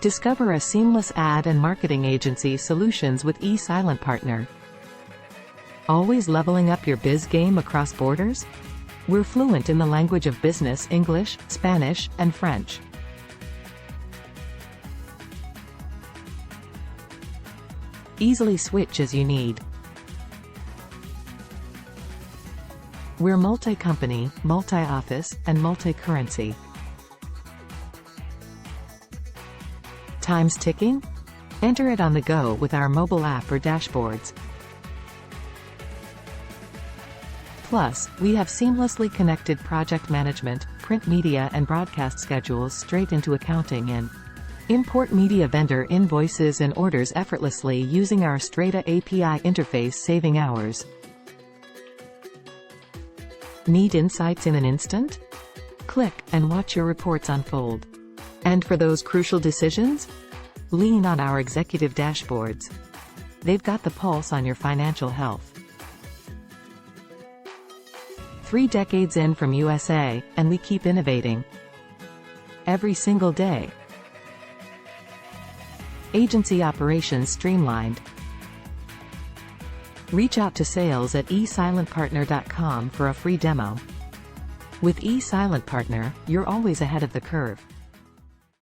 Discover a seamless ad and marketing agency solutions with silentpartner. Always leveling up your biz game across borders? We're fluent in the language of business: English, Spanish, and French. Easily switch as you need. We're multi-company, multi-office, and multi-currency. Time's ticking? Enter it on the go with our mobile app or dashboards. Plus, we have seamlessly connected project management, print media and broadcast schedules straight into accounting and import media vendor invoices and orders effortlessly using our Strata API interface, saving hours. Need insights in an instant? Click and watch your reports unfold. And for those crucial decisions? Lean on our executive dashboards. They've got the pulse on your financial health. 3 decades in from USA, and we keep innovating. Every single day. Agency operations streamlined. Reach out to sales at silentpartner.com for a free demo. With silentpartner, you're always ahead of the curve.